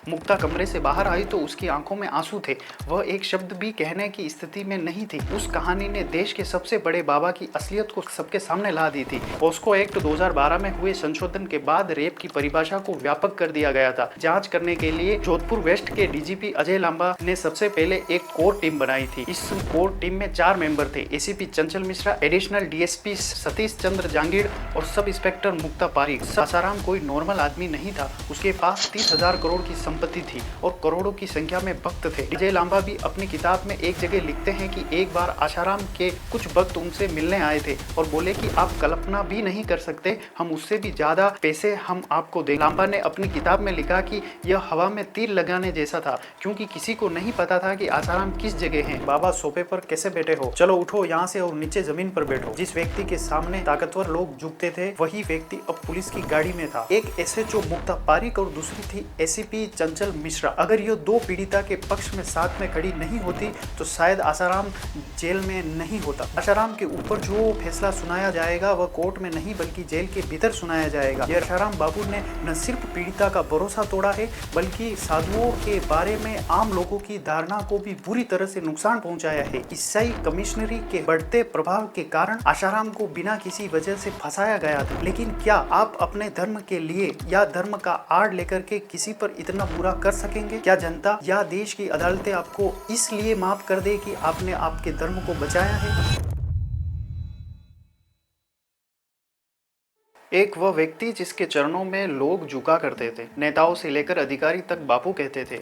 मुक्ता कमरे से बाहर आई तो उसकी आंखों में आंसू थे। वह एक शब्द भी कहने की स्थिति में नहीं थी। उस कहानी ने देश के सबसे बड़े बाबा की असलियत को सबके सामने ला दी थी। पॉस्को एक्ट 2012 में हुए संशोधन के बाद रेप की परिभाषा को व्यापक कर दिया गया था। जांच करने के लिए जोधपुर वेस्ट के डीजीपी अजय लांबा ने सबसे पहले एक कोर टीम बनाई थी। इस कोर टीम में 4 मेंबर थे: एसीपी चंचल मिश्रा, एडिशनल डीएसपी सतीश चंद्र जांगीड़ और सब इंस्पेक्टर मुक्ता पारीक। आसाराम कोई नॉर्मल आदमी नहीं था। उसके पास 30,000 करोड़ की संपत्ति थी और करोड़ों की संख्या में भक्त थे। अजय लांबा भी अपनी किताब में एक जगह लिखते हैं कि एक बार आसाराम के कुछ भक्त उनसे मिलने आए थे और बोले कि आप कल्पना भी नहीं कर सकते, हम उससे भी ज्यादा पैसे हम आपको दें। लांबा ने अपनी किताब में लिखा कि यह हवा में तीर लगाने जैसा था, क्योंकि किसी को नहीं पता था कि आसाराम किस जगह है। बाबा सोफे पर कैसे बैठे हो? चलो उठो यहाँ से और नीचे जमीन पर बैठो। जिस व्यक्ति के सामने ताकतवर लोग झुकते थे वही व्यक्ति अब पुलिस की गाड़ी में था। एक एसएचओ मुक्ता पारीक और दूसरी थी एसीपी चंचल मिश्रा। अगर ये 2 पीड़िता के पक्ष में साथ में खड़ी नहीं होती तो शायद आसाराम जेल में नहीं होता। आसाराम के ऊपर जो फैसला सुनाया जाएगा वह कोर्ट में नहीं बल्कि जेल के भीतर सुनाया जाएगा। ये आसाराम बाबू ने न सिर्फ पीड़िता का भरोसा तोड़ा है बल्कि साधुओं के बारे में आम लोगों की धारणा को भी बुरी तरह से नुकसान पहुंचाया है। ईसाई कमिश्नरी के बढ़ते प्रभाव के कारण आसाराम को बिना किसी वजह से फंसाया गया था। लेकिन क्या आप अपने धर्म के लिए या धर्म का आड़ लेकर के किसी पर इतना बुरा कर सकेंगे? क्या जनता या देश की अदालतें आपको इसलिए माफ कर दे कि आपने आपके धर्म को बचाया है? एक वह व्यक्ति जिसके चरणों में लोग झुका करते थे, नेताओं से लेकर अधिकारी तक बापू कहते थे,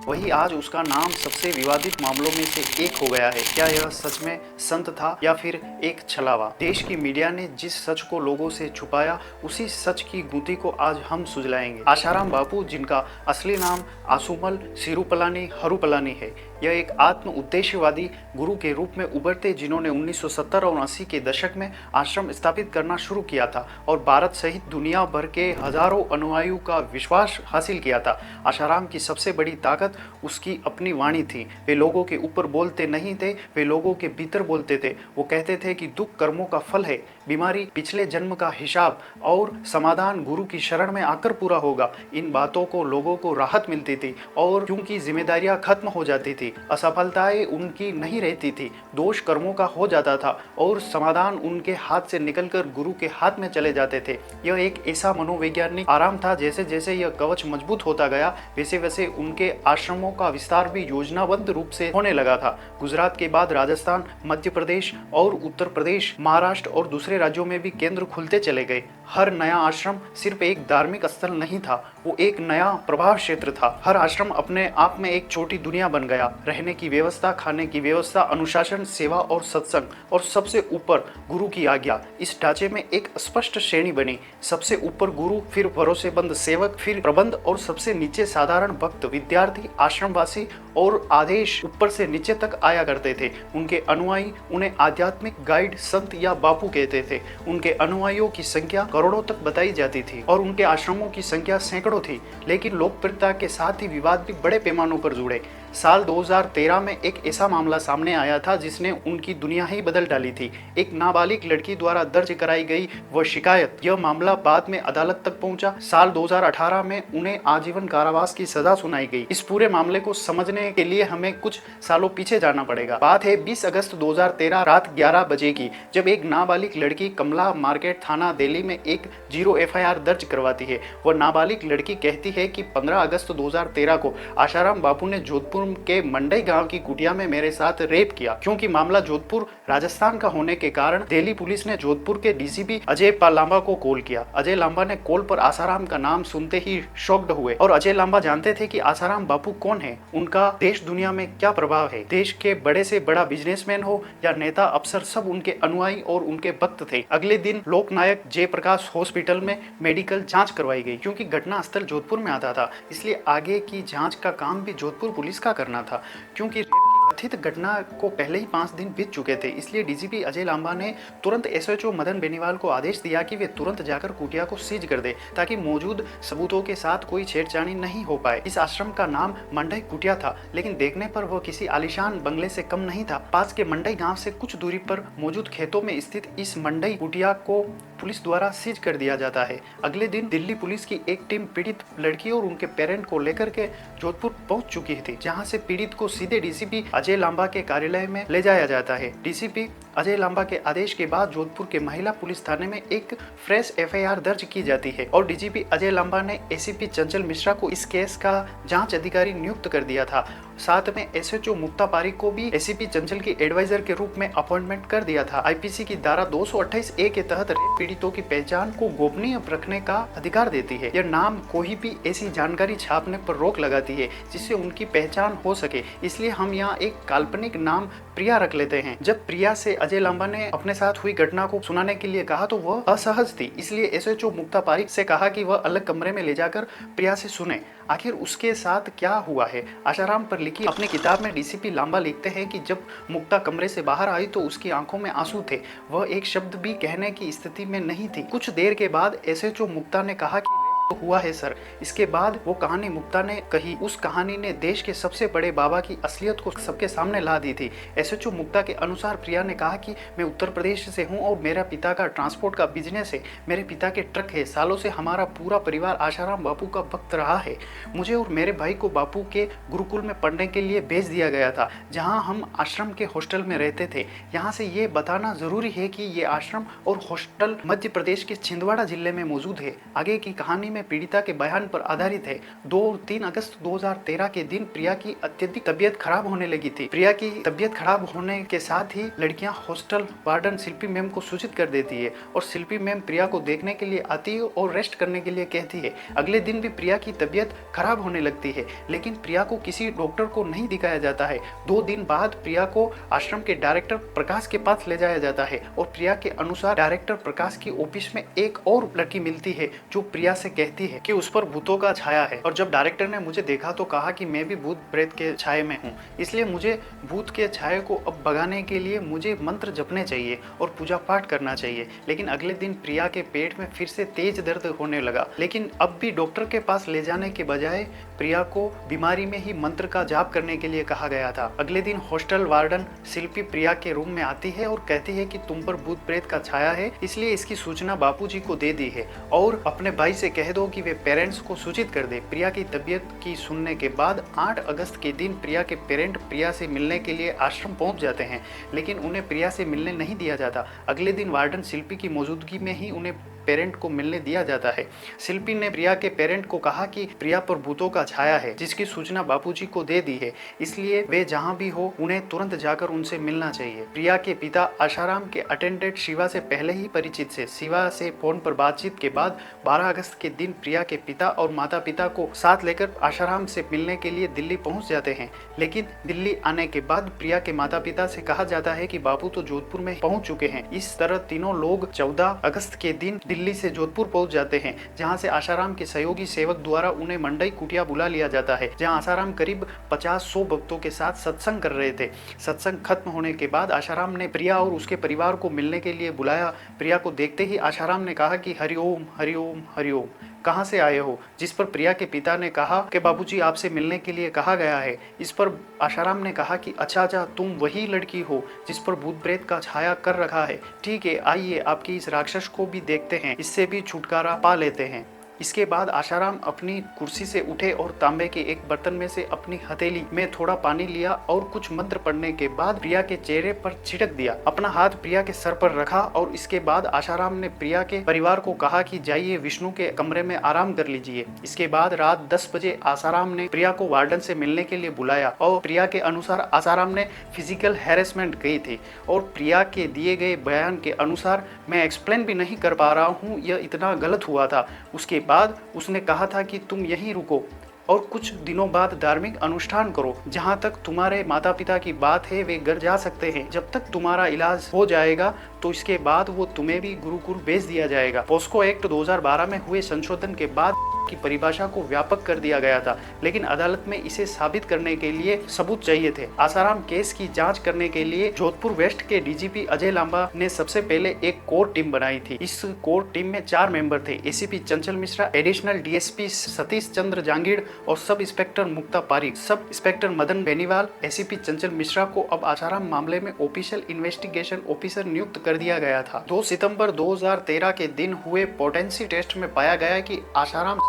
वही आज उसका नाम सबसे विवादित मामलों में से एक हो गया है। क्या यह सच में संत था या फिर एक छलावा? देश की मीडिया ने जिस सच को लोगों से छुपाया उसी सच की गूंथी को आज हम सुलझाएंगे। आसाराम बापू, जिनका असली नाम आसुमल सिरुपलानी हरुपलानी है, यह एक आत्म उद्देश्यवादी गुरु के रूप में उभरते जिन्होंने 1970 और 80 के दशक में आश्रम स्थापित करना शुरू किया था और भारत सहित दुनिया भर के हजारों अनुयायियों का विश्वास हासिल किया था। आसाराम की सबसे बड़ी ताकत उसकी अपनी वाणी थी। वे लोगों के ऊपर बोलते नहीं थे, वे लोगों के भीतर बोलते थे। वो कहते थे कि दुख कर्मों का फल है, बीमारी पिछले जन्म का हिसाब और समाधान गुरु की शरण में आकर पूरा होगा। इन बातों को लोगों को राहत मिलती थी और क्योंकि जिम्मेदारियां खत्म हो जाती थी, असफलताएं उनकी नहीं रहती थी, दोष कर्मों का हो जाता था और समाधान उनके हाथ से निकलकर गुरु के हाथ में चले जाते थे। यह एक ऐसा मनोवैज्ञानिक आराम था, जैसे जैसे यह कवच मजबूत होता गया वैसे वैसे उनके आश्रमों का विस्तार भी योजनाबद्ध रूप से होने लगा था। गुजरात के बाद राजस्थान, मध्य प्रदेश और उत्तर प्रदेश, महाराष्ट्र और दूसरे राज्यों में भी केंद्र खुलते चले गए। हर नया आश्रम सिर्फ एक धार्मिक स्थल नहीं था, वो एक नया प्रभाव क्षेत्र था। हर आश्रम अपने आप में एक छोटी दुनिया बन गया। रहने की व्यवस्था, खाने की व्यवस्था, अनुशासन, सेवा और सत्संग और सबसे ऊपर गुरु की आज्ञा। इस ढांचे में एक स्पष्ट श्रेणी बनी। सबसे ऊपर गुरु, फिर भरोसेमंद सेवक, फिर प्रबंध और सबसे नीचे साधारण भक्त, विद्यार्थी, आश्रमवासी और आदेश ऊपर से नीचे तक आया करते थे। उनके अनुयायी उन्हें आध्यात्मिक गाइड, संत या बापू कहते थे। उनके अनुयायियों की संख्या करोड़ों तक बताई जाती थी और उनके आश्रमों की संख्या सैकड़ों थी। लेकिन लोकप्रियता के साथ ही विवाद भी बड़े पैमानों पर जुड़े। साल 2013 में एक ऐसा मामला सामने आया था जिसने उनकी दुनिया ही बदल डाली थी। एक नाबालिग लड़की द्वारा दर्ज कराई गई वह शिकायत। यह मामला बाद में अदालत तक पहुंचा। साल 2018 में उन्हें आजीवन कारावास की सजा सुनाई गई। इस पूरे मामले को समझने के लिए हमें कुछ सालों पीछे जाना पड़ेगा। बात है 20 अगस्त 2013 रात 11 बजे की, जब एक नाबालिग लड़की कमला मार्केट थाना दिल्ली में एक 0 FIR दर्ज करवाती है। वह नाबालिग लड़की कहती है कि 15 अगस्त 2013 को आसाराम बापू ने जोधपुर के मंडई गांव की कुटिया में मेरे साथ रेप किया। क्योंकि मामला जोधपुर राजस्थान का होने के कारण दिल्ली पुलिस ने जोधपुर के डीसीपी अजय लांबा को कॉल किया। अजय लांबा ने कॉल पर आसाराम का नाम सुनते ही शॉक्ड हुए और अजय लांबा जानते थे कि आसाराम बापू कौन है, उनका देश दुनिया में क्या प्रभाव है। देश के बड़े से बड़ा बिजनेसमैन हो या नेता, अफसर, सब उनके अनुयायी और उनके भक्त थे। अगले दिन लोकनायक जयप्रकाश हॉस्पिटल में मेडिकल जांच करवाई गई। क्योंकि घटना स्थल जोधपुर में आता था, इसलिए आगे की जांच का काम भी जोधपुर पुलिस का करना था। क्योंकि रेप की कथित घटना को पहले ही 5 दिन बीत चुके थे, इसलिए डीजीपी अजय लांबा ने तुरंत एसएचओ मदन बेनीवाल को आदेश दिया कि वे तुरंत जाकर कुटिया को सीज कर दे, ताकि मौजूद सबूतों के साथ कोई छेड़छाड़ी नहीं हो पाए। इस आश्रम का नाम मंडई कुटिया था, लेकिन देखने पर वह किसी आलीशान बंगले से कम नहीं था। पास के मंडई गांव से कुछ दूरी पर मौजूद खेतों में स्थित इस मंडई कुटिया को पुलिस द्वारा सीज कर दिया जाता है। अगले दिन दिल्ली पुलिस की एक टीम पीड़ित लड़की और उनके पेरेंट को लेकर के जोधपुर पहुंच चुकी थी, जहां से पीड़ित को सीधे डीसीपी अजय लांबा के कार्यालय में ले जाया जाता है। डीसीपी अजय लांबा के आदेश के बाद जोधपुर के महिला पुलिस थाने में एक फ्रेश एफआईआर दर्ज की जाती है और डीजीपी अजय लांबा ने एसीपी चंचल मिश्रा को इस केस का जांच अधिकारी नियुक्त कर दिया था। साथ में एसएचओ मुक्ता पारिक को भी एसीपी चंचल की एडवाइजर के रूप में अपॉइंटमेंट कर दिया था। आईपीसी की धारा 228A के तहत रेप पीड़ितों की पहचान को गोपनीय रखने का अधिकार देती है। यह नाम कोई भी ऐसी जानकारी छापने पर रोक लगाती है जिससे उनकी पहचान हो सके, इसलिए हम यहाँ एक काल्पनिक नाम प्रिया रख लेते हैं। जब प्रिया से अजय लांबा ने अपने साथ हुई घटना को सुनाने के लिए कहा तो वह असहज थी, इसलिए एसएचओ मुक्ता पारिक से कहा कि वह अलग कमरे में ले जाकर प्रिया से सुने आखिर उसके साथ क्या हुआ है। आशाराम पर लिखी अपनी किताब में डीसीपी लांबा लिखते हैं कि जब मुक्ता कमरे से बाहर आई तो उसकी आंखों में आंसू थे, वह एक शब्द भी कहने की स्थिति में नहीं थी। कुछ देर के बाद एसएचओ मुक्ता ने कहा कि तो हुआ है सर। इसके बाद वो कहानी मुक्ता ने कही। उस कहानी ने देश के सबसे बड़े बाबा की असलियत को सबके सामने ला दी थी। एसएचओ मुक्ता के अनुसार प्रिया ने कहा कि मैं उत्तर प्रदेश से हूं और मेरा पिता का ट्रांसपोर्ट का बिजनेस है, मेरे पिता के ट्रक है, सालों से हमारा पूरा परिवार आशाराम बापू का भक्त रहा है। मुझे और मेरे भाई को बापू के गुरुकुल में पढ़ने के लिए भेज दिया गया था, जहाँ हम आश्रम के हॉस्टल में रहते थे। यहाँ से ये बताना जरूरी है कि ये आश्रम और हॉस्टल मध्य प्रदेश के छिंदवाड़ा जिले में मौजूद है। आगे की कहानी में पीड़िता के बयान पर आधारित है। 2 और 3 अगस्त 2013 के दिन प्रिया की अत्यधिक तबीयत खराब होने लगी थी। प्रिया की तबीयत खराब होने के साथ ही लड़कियां हॉस्टल वार्डन शिल्पी मैम को सूचित कर देती है और शिल्पी मैम प्रिया को देखने के लिए आती है और रेस्ट करने के लिए कहती है। अगले दिन भी प्रिया की तबीयत खराब होने लगती है, लेकिन प्रिया को किसी डॉक्टर को नहीं दिखाया जाता है। 2 दिन बाद प्रिया को आश्रम के डायरेक्टर प्रकाश के पास ले जाया जाता है और प्रिया के अनुसार डायरेक्टर प्रकाश की ऑफिस में एक और लड़की मिलती है जो प्रिया से कहती है कि उस पर भूतों का छाया है। और जब डायरेक्टर ने मुझे देखा तो कहा कि मैं भी भूत प्रेत के छाये में हूँ, इसलिए मुझे भूत के छाये को अब भगाने के लिए मुझे मंत्र जपने चाहिए और पूजा पाठ करना चाहिए। लेकिन अगले दिन प्रिया के पेट में फिर से तेज दर्द होने लगा, लेकिन अब भी डॉक्टर के पास ले जाने के बजाय प्रिया को बीमारी में ही मंत्र का जाप करने के लिए कहा गया था। अगले दिन हॉस्टल वार्डन शिल्पी प्रिया के रूम में आती है और कहती है कि तुम पर भूत प्रेत का छाया है, इसलिए इसकी सूचना बापूजी को दे दी है और अपने भाई से कह दो कि वे पेरेंट्स को सूचित कर दे। प्रिया की तबीयत की सुनने के बाद 8 अगस्त के दिन प्रिया के पेरेंट प्रिया से मिलने के लिए आश्रम पहुंच जाते हैं, लेकिन उन्हें प्रिया से मिलने नहीं दिया जाता। अगले दिन वार्डन शिल्पी की मौजूदगी में ही उन्हें पेरेंट को मिलने दिया जाता है। शिल्पी ने प्रिया के पेरेंट को कहा कि प्रिया पर भूतों का छाया है, जिसकी सूचना बापूजी को दे दी है, इसलिए वे जहां भी हो उन्हें तुरंत जाकर उनसे मिलना चाहिए। प्रिया के पिता आशाराम के अटेंडेंट शिवा से पहले ही परिचित थे। शिवा से फोन पर बातचीत के बाद 12 अगस्त के दिन प्रिया के पिता और माता पिता को साथ लेकर आशाराम से मिलने के लिए दिल्ली पहुंच जाते हैं। लेकिन दिल्ली आने के बाद प्रिया के माता पिता से कहा जाता है कि बापू तो जोधपुर में पहुंच चुके हैं। इस तरह तीनों लोग 14 अगस्त के दिन दिल्ली से जोधपुर पहुंच जाते हैं, जहां से आशाराम के सहयोगी सेवक द्वारा उन्हें मंडई कुटिया बुला लिया जाता है, जहां आशाराम करीब 50-100 भक्तों के साथ सत्संग कर रहे थे। सत्संग खत्म होने के बाद आशाराम ने प्रिया और उसके परिवार को मिलने के लिए बुलाया। प्रिया को देखते ही आशाराम ने कहा कि हरिओम हरिओम हरिओम, कहाँ से आए हो? जिस पर प्रिया के पिता ने कहा कि बाबूजी आपसे मिलने के लिए कहा गया है। इस पर आशाराम ने कहा कि अच्छा तुम वही लड़की हो जिस पर भूत प्रेत का छाया कर रखा है। ठीक है, आइए आपकी इस राक्षस को भी देखते हैं, इससे भी छुटकारा पा लेते हैं। इसके बाद आशाराम अपनी कुर्सी से उठे और तांबे के एक बर्तन में से अपनी हथेली में थोड़ा पानी लिया और कुछ मंत्र पढ़ने के बाद प्रिया के चेहरे पर छिड़क दिया। अपना हाथ प्रिया के सर पर रखा और इसके बाद आशाराम ने प्रिया के परिवार को कहा कि जाइए विष्णु के कमरे में आराम कर लीजिए। इसके बाद रात 10 बजे आशाराम ने प्रिया को वार्डन से मिलने के लिए बुलाया और प्रिया के अनुसार आशाराम ने फिजिकल हैरेसमेंट की थी और प्रिया के दिए गए बयान के अनुसार मैं एक्सप्लेन भी नहीं कर पा रहा हूँ, यह इतना गलत हुआ था। उसके बाद उसने कहा था कि तुम यहीं रुको और कुछ दिनों बाद धार्मिक अनुष्ठान करो। जहाँ तक तुम्हारे माता पिता की बात है वे घर जा सकते हैं। जब तक तुम्हारा इलाज हो जाएगा तो इसके बाद वो तुम्हें भी गुरुकुल भेज दिया जाएगा। पोस्को एक्ट 2012 में हुए संशोधन के बाद की परिभाषा को व्यापक कर दिया गया था, लेकिन अदालत में इसे साबित करने के लिए सबूत चाहिए थे। आसाराम केस की जांच करने के लिए जोधपुर वेस्ट के डीजीपी अजय लांबा ने सबसे पहले एक कोर टीम बनाई थी। इस कोर टीम में 4 मेंबर थे, एसीपी चंचल मिश्रा, एडिशनल डीएसपी सतीश चंद्र जांगीड़ और सब इंस्पेक्टर मुक्ता Pareek. Sub inspector Madan Beniwal ACP चंचल मिश्रा को अब आसाराम मामले में ऑफिशियल इन्वेस्टिगेशन ऑफिसर नियुक्त कर कर दिया गया था। 2 सितंबर 2013 के दिन हुए पोटेंसी टेस्ट में पाया गया कि आसाराम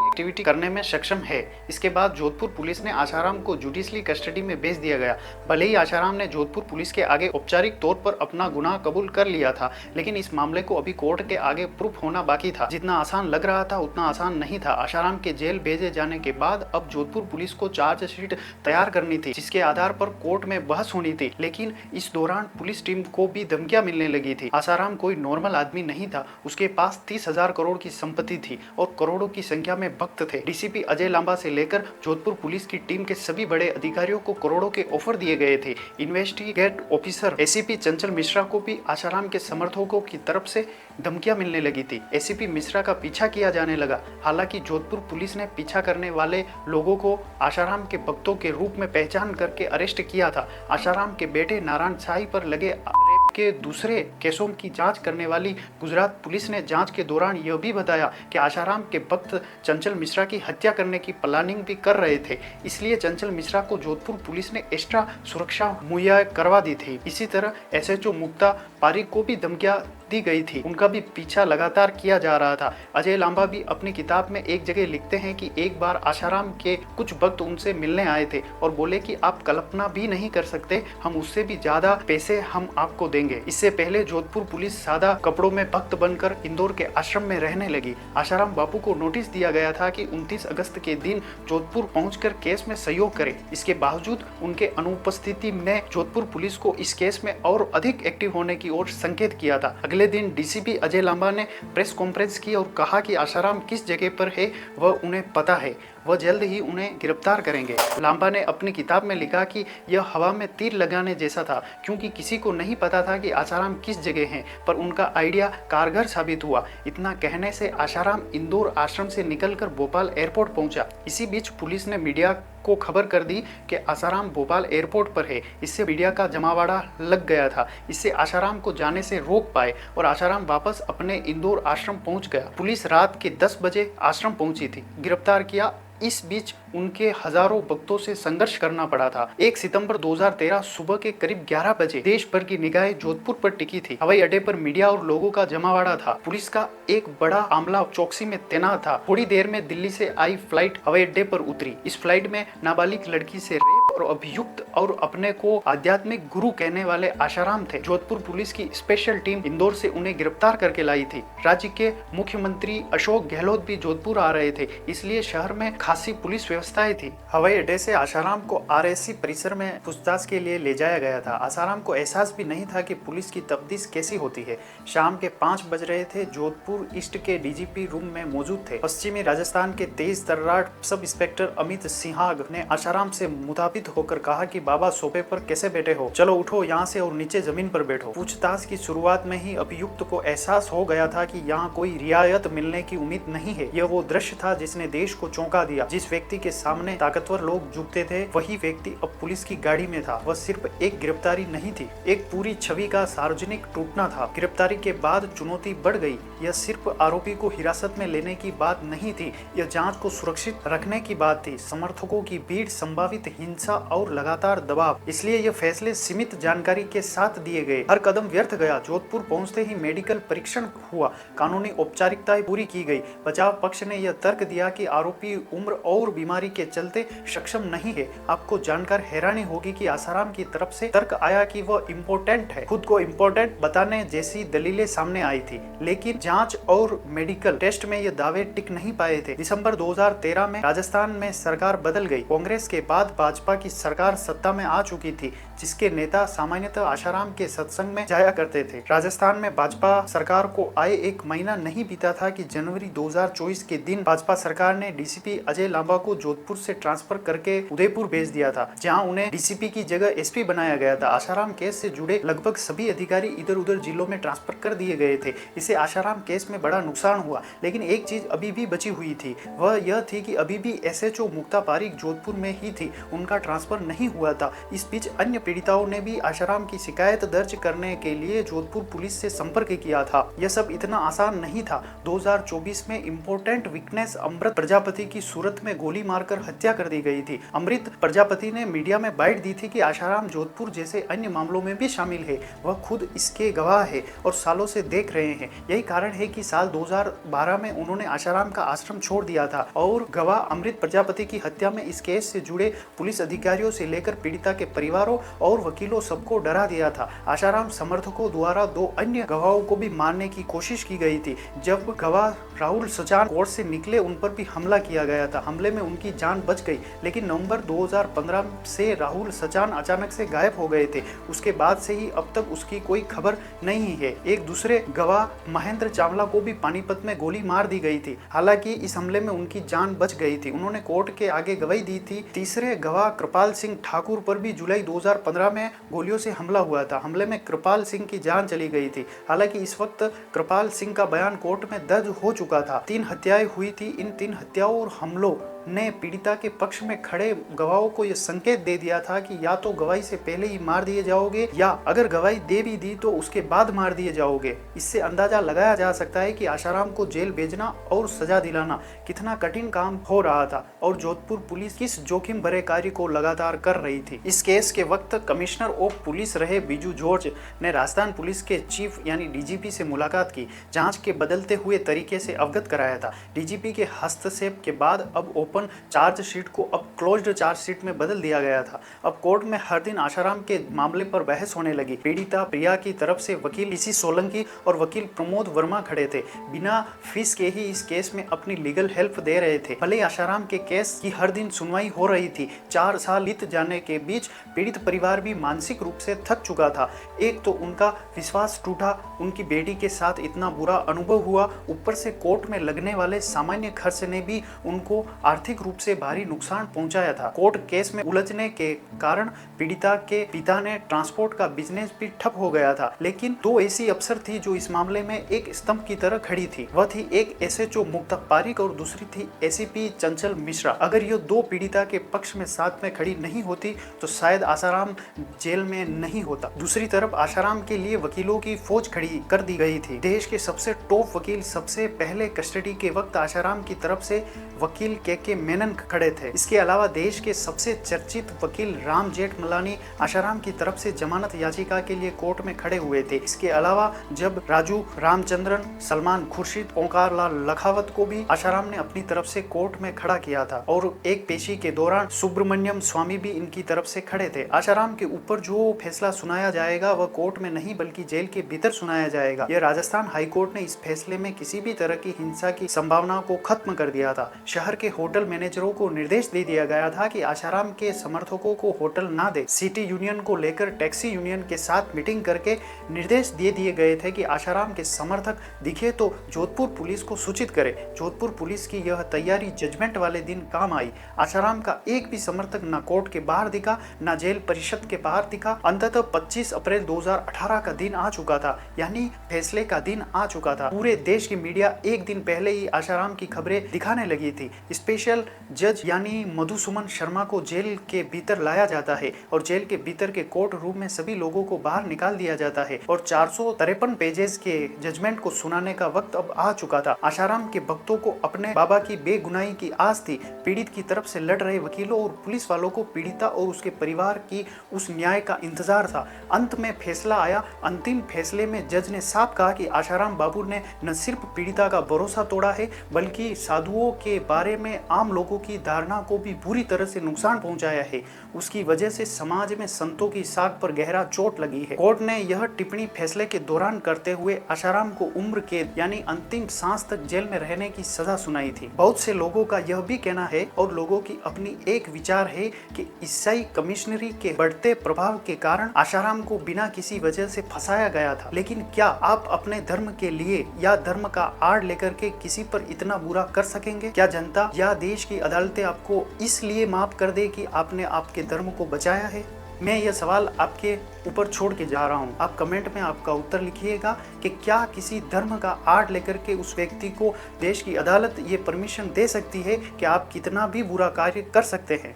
एक्टिविटी करने में सक्षम है। इसके बाद जोधपुर पुलिस ने आसाराम को जुडिशली कस्टडी में भेज दिया गया। भले ही आसाराम ने जोधपुर पुलिस के आगे औपचारिक तौर पर अपना गुनाह कबूल कर लिया था, लेकिन इस मामले को अभी कोर्ट के आगे प्रूफ होना बाकी था। जितना आसान लग रहा था उतना आसान नहीं था। आसाराम के जेल भेजे जाने के बाद अब जोधपुर पुलिस को चार्जशीट तैयार करनी थी, जिसके आधार पर कोर्ट में बहस होनी थी। लेकिन इस दौरान पुलिस टीम को भी धमकियां मिलने लगी थी। आसाराम कोई नॉर्मल आदमी नहीं था। उसके पास 30,000 करोड़ की संपत्ति थी और करोड़ों की संख्या में भक्त थे। डीसीपी अजय लांबा से लेकर जोधपुर पुलिस की टीम के सभी बड़े अधिकारियों को करोड़ों के ऑफर दिए गए थे। इन्वेस्टिगेट ऑफिसर एसीपी चंचल मिश्रा को भी आसाराम के समर्थकों की तरफ से धमकियां मिलने लगी थी। एसीपी मिश्रा का पीछा किया जाने लगा। हालांकि जोधपुर पुलिस ने पीछा करने वाले लोगों को आसाराम के भक्तों के रूप में पहचान करके अरेस्ट किया था। आसाराम के बेटे नारायण साई पर लगे रेप के दूसरे केसों की जांच करने वाली गुजरात पुलिस ने जांच के दौरान यह भी बताया कि आसाराम के भक्त चंचल मिश्रा की हत्या करने की प्लानिंग भी कर रहे थे। इसलिए चंचल मिश्रा को जोधपुर पुलिस ने एक्स्ट्रा सुरक्षा मुहैया करवा दी थी। इसी तरह एसएचओ मुक्ता पारिक को भी धमकियां दी गई थी। उनका भी पीछा लगातार किया जा रहा था। अजय लांबा भी अपनी किताब में एक जगह लिखते हैं कि एक बार आसाराम के कुछ भक्त उनसे मिलने आए थे और बोले कि आप कल्पना भी नहीं कर सकते, हम उससे भी ज्यादा पैसे हम आपको देंगे। इससे पहले जोधपुर पुलिस सादा कपड़ों में भक्त बनकर इंदौर के आश्रम में रहने लगी। आसाराम बापू को नोटिस दिया गया था कि 29 अगस्त के दिन जोधपुर पहुंचकर केस में सहयोग करे। इसके बावजूद उनके अनुपस्थिति में जोधपुर पुलिस को इस केस में और अधिक एक्टिव होने की ओर संकेत किया था। अगले दिन डीसीपी अजय लांबा ने प्रेस कॉन्फ्रेंस की और कहा कि आसाराम किस जगह पर है वह उन्हें पता है, वह जल्द ही उन्हें गिरफ्तार करेंगे। लांबा ने अपनी किताब में लिखा कि यह हवा में तीर लगाने जैसा था, क्योंकि किसी को नहीं पता था कि आसाराम किस जगह हैं, पर उनका आइडिया कारगर साबित हुआ। इतना कहने से आसाराम इंदौर आश्रम से निकलकर भोपाल एयरपोर्ट पहुंचा। इसी बीच पुलिस ने मीडिया को खबर कर दी कि आसाराम भोपाल एयरपोर्ट पर है। इससे मीडिया का जमावड़ा लग गया था। इससे आसाराम को जाने से रोक पाए और आसाराम वापस अपने इंदौर आश्रम पहुंच गया। पुलिस रात के 10 बजे आश्रम पहुंची थी, गिरफ्तार किया। इस बीच उनके हजारों भक्तों से संघर्ष करना पड़ा था। 1 सितंबर 2013 सुबह के करीब 11 बजे देश भर की निगाहें जोधपुर पर टिकी थी। हवाई अड्डे पर मीडिया और लोगों का जमावड़ा था। पुलिस का एक बड़ा आमला चौकसी में तैनात था। थोड़ी देर में दिल्ली से आई फ्लाइट हवाई अड्डे पर उतरी। इस फ्लाइट में नाबालिग लड़की से रेप और अभियुक्त और अपने को आध्यात्मिक गुरु कहने वाले आसाराम थे। जोधपुर पुलिस की स्पेशल टीम इंदौर से उन्हें गिरफ्तार करके लाई थी। राज्य के मुख्यमंत्री अशोक गहलोत भी जोधपुर आ रहे थे, इसलिए शहर में खासी पुलिस व्यवस्थाएं थी। हवाई अड्डे से आसाराम को आरएससी परिसर में पूछताछ के लिए ले जाया गया था। आसाराम को एहसास भी नहीं था कि पुलिस की तफ्तीश कैसी होती है। शाम के 5 बज रहे थे। जोधपुर ईस्ट के डीजीपी रूम में मौजूद थे। पश्चिमी राजस्थान के तेज तर्राट सब इंस्पेक्टर अमित सिंहाग ने आसाराम से मुताबित होकर कहा कि बाबा सोफे पर कैसे बैठे हो, चलो उठो यहाँ से और नीचे जमीन पर बैठो। पूछताछ की शुरुआत में ही अभियुक्त को एहसास हो गया था कि यहाँ कोई रियायत मिलने की उम्मीद नहीं है। यह वो दृश्य था जिसने देश को चौंका दिया। जिस व्यक्ति के सामने ताकतवर लोग झुकते थे, वही व्यक्ति अब पुलिस की गाड़ी में था। वह सिर्फ एक गिरफ्तारी नहीं थी, एक पूरी छवि का सार्वजनिक टूटना था। गिरफ्तारी के बाद चुनौती बढ़ गई। यह सिर्फ आरोपी को हिरासत में लेने की बात नहीं थी, यह जांच को सुरक्षित रखने की बात थी। समर्थकों की भीड़, संभावित हिंसा और लगातार दबाव, इसलिए यह फैसले सीमित जानकारी के साथ दिए गए। हर कदम व्यर्थ गया। जोधपुर पहुंचते ही मेडिकल परीक्षण हुआ, कानूनी औपचारिकताएं पूरी की गई। बचाव पक्ष ने यह तर्क दिया कि आरोपी उम्र और बीमारी के चलते सक्षम नहीं है। आपको जानकर हैरानी होगी कि आसाराम की तरफ से तर्क आया कि वह इम्पोर्टेंट है। खुद को इम्पोर्टेंट बताने जैसी दलीलें सामने आई थी, लेकिन जांच और मेडिकल टेस्ट में ये दावे टिक नहीं पाए थे। दिसंबर 2013 में राजस्थान में सरकार बदल गई। कांग्रेस के बाद भाजपा की सरकार सत्ता में आ चुकी थी, जिसके नेता सामान्यतः आसाराम के सत्संग में जाया करते थे। राजस्थान में भाजपा सरकार को आए 1 महीना नहीं बीता था कि जनवरी 2024 के दिन भाजपा सरकार ने डीसीपी अजय लांबा को जोधपुर से ट्रांसफर करके उदयपुर भेज दिया था, जहां उन्हें डीसीपी की जगह एसपी बनाया गया था। आसाराम केस से जुड़े लगभग सभी अधिकारी इधर उधर जिलों में ट्रांसफर कर दिए गए थे। इससे आसाराम केस में बड़ा नुकसान हुआ, लेकिन एक चीज अभी भी बची हुई थी। वह यह थी कि अभी भी एसएचओ मुक्ता पारिक जोधपुर में ही थी। उनका ट्रांसफर नहीं हुआ था। इस बीच अन्य पीड़िताओं ने भी आशाराम की शिकायत दर्ज करने के लिए जोधपुर पुलिस से संपर्क किया था। यह सब इतना आसान नहीं था। 2024 में इम्पोर्टेंट विटनेस अमृत प्रजापति की सूरत में गोली मारकर हत्या कर दी गई थी। अमृत प्रजापति ने मीडिया में बाइट दी थी कि आशाराम जोधपुर जैसे अन्य मामलों में भी शामिल है, वह खुद इसके गवाह है और सालों से देख रहे हैं। यही कारण है कि साल 2012 में उन्होंने आशाराम का आश्रम छोड़ दिया था और गवाह अमृत प्रजापति की हत्या में इस केस से जुड़े पुलिस अधिकारियों से लेकर पीड़िता के परिवारों और वकीलों सबको डरा दिया था। आशाराम समर्थकों द्वारा 2 अन्य गवाहों को भी मारने की कोशिश की गई थी। जब गवाह राहुल सचान कोर्ट से निकले, उन पर भी हमला किया गया था। हमले में उनकी जान बच गई, लेकिन नवंबर 2015 से राहुल सचान अचानक से गायब हो गए थे। उसके बाद से ही अब तक उसकी कोई खबर नहीं है। एक दूसरे गवाह महेंद्र चावला को भी पानीपत में गोली मार दी गई थी। हालांकि इस हमले में उनकी जान बच गई थी। उन्होंने कोर्ट के आगे गवाही दी थी। तीसरे गवाह कृपाल सिंह ठाकुर पर भी जुलाई 2015 में गोलियों से हमला हुआ था। हमले में कृपाल सिंह की जान चली गई थी। हालांकि इस वक्त कृपाल सिंह का बयान कोर्ट में दर्ज हो चुका था। 3 हत्याएं हुई थी। इन 3 हत्याओं और हमलों ने पीड़िता के पक्ष में खड़े गवाहों को यह संकेत दे दिया था कि या तो गवाही से पहले ही मार दिए जाओगे, या अगर गवाही दे भी दी तो उसके बाद मार दिए जाओगे। इससे अंदाजा लगाया जा सकता है कि आशाराम को जेल भेजना और सजा दिलाना कितना कठिन काम हो रहा था और जोधपुर पुलिस किस जोखिम भरे कार्य को लगातार कर रही थी। इस केस के वक्त कमिश्नर ऑफ पुलिस रहे बीजू जॉर्ज ने राजस्थान पुलिस के चीफ यानी डीजीपी से मुलाकात की, जांच के बदलते हुए तरीके से अवगत कराया था। डीजीपी के हस्तक्षेप के बाद अब ओपन चार्जशीट को अब क्लोज्ड चार्जशीट में बदल दिया गया था। अब कोर्ट में हर दिन आशाराम के मामले पर बहस होने लगी। पीड़िता प्रिया की तरफ से वकील इसी सोलंकी और वकील प्रमोद वर्मा खड़े थे। बिना फीस के ही इस केस में अपनी लीगल हेल्प दे रहे थे। भले आशाराम के केस की हर दिन सुनवाई हो रही थी। 4 साल बीत जाने के बीच पीड़ित परिवार भी मानसिक रूप से थक चुका था। एक तो उनका विश्वास टूटा, उनकी बेटी के साथ इतना बुरा अनुभव हुआ, ऊपर से कोर्ट में लगने वाले सामान्य खर्च ने भी उनको आर्थिक रूप से भारी नुकसान पहुंचाया था। कोर्ट केस में उलझने के कारण पीड़िता के पिता ने ट्रांसपोर्ट का बिजनेस भी ठप हो गया था। लेकिन 2 ऐसी अफसर थी जो इस मामले में एक स्तंभ की तरह खड़ी थी। वह थी एक एसएचओ मुक्ता पारिक और दूसरी थी एसीपी चंचल मिश्रा। अगर ये 2 पीड़िता के पक्ष में साथ में खड़ी नहीं होती तो शायद आशाराम जेल में नहीं होता। दूसरी तरफ आशाराम के लिए वकीलों की फौज खड़ी कर दी गई थी। देश के सबसे टॉप वकील सबसे पहले कस्टडी के वक्त आशाराम की तरफ से वकील के मेनन खड़े थे। इसके अलावा देश के सबसे चर्चित वकील राम जेठमलानी आशाराम की तरफ से जमानत याचिका के लिए कोर्ट में खड़े हुए थे। इसके अलावा जब राजू रामचंद्रन, सलमान खुर्शीद, ओंकार लाल लखावत को भी आशाराम ने अपनी तरफ से कोर्ट में खड़ा किया था और एक पेशी के दौरान सुब्रमण्यम स्वामी भी इनकी तरफ से खड़े थे। आशाराम के ऊपर जो फैसला सुनाया जाएगा वह कोर्ट में नहीं बल्कि जेल के भीतर सुनाया जाएगा। यह राजस्थान हाईकोर्ट ने इस फैसले में किसी भी तरह की हिंसा की संभावना को खत्म कर दिया था। शहर के होटल मैनेजरों को निर्देश दे दिया गया था कि आशाराम के समर्थकों को होटल ना दे। सिटी यूनियन को लेकर टैक्सी यूनियन के साथ मीटिंग करके निर्देश दे दिए गए थे कि आशाराम के समर्थक दिखे तो जोधपुर पुलिस को सूचित करे। जोधपुर पुलिस की यह तैयारी जजमेंट वाले दिन काम आई। आशाराम का एक भी समर्थक न कोर्ट के बाहर दिखा, न जेल परिषद के बाहर दिखा। अंततः 25 अप्रैल 2018 का दिन आ चुका था, यानी फैसले का दिन आ चुका था। पूरे देश की मीडिया एक दिन पहले ही आशाराम की खबरें दिखाने लगी थी। स्पेशल जज यानी मधुसुमन शर्मा को जेल के भीतर लाया जाता है और जेल के भीतर के कोर्ट रूम में सभी लोगों को बाहर निकाल दिया जाता है और 453 पेजेस के जजमेंट को सुनाने का वक्त अब आ चुका था। आशाराम के भक्तों को अपने बाबा की बेगुनाही की आस थी। पीड़ित की तरफ से लड़ रहे वकीलों और पुलिस वालों को पीड़िता और उसके परिवार की उस न्याय का इंतजार था। अंत में फैसला आया। अंतिम फैसले में जज ने साफ कहा कि आशाराम बाबू ने न सिर्फ पीड़िता का भरोसा तोड़ा है बल्कि साधुओं के बारे में आम लोगों की धारणा को भी बुरी तरह से नुकसान पहुंचाया है। उसकी वजह से समाज में संतों की साख पर गहरा चोट लगी है। कोर्ट ने यह टिप्पणी फैसले के दौरान करते हुए आशाराम को उम्र कैद यानी अंतिम सांस तक जेल में रहने की सजा सुनाई थी। बहुत से लोगों का यह भी कहना है और लोगों की अपनी एक विचार है कि ईसाई कमिश्नरी के बढ़ते प्रभाव के कारण आशाराम को बिना किसी वजह से फंसाया गया था। लेकिन क्या आप अपने धर्म के लिए या धर्म का आड़ लेकर के किसी पर इतना बुरा कर सकेंगे? क्या जनता या देश की अदालतें आपको इसलिए माफ कर दे कि आपने आपके धर्म को बचाया है? मैं यह सवाल आपके ऊपर छोड़ के जा रहा हूं। आप कमेंट में आपका उत्तर लिखिएगा कि क्या किसी धर्म का आड़ लेकर के उस व्यक्ति को देश की अदालत ये परमिशन दे सकती है कि आप कितना भी बुरा कार्य कर सकते हैं।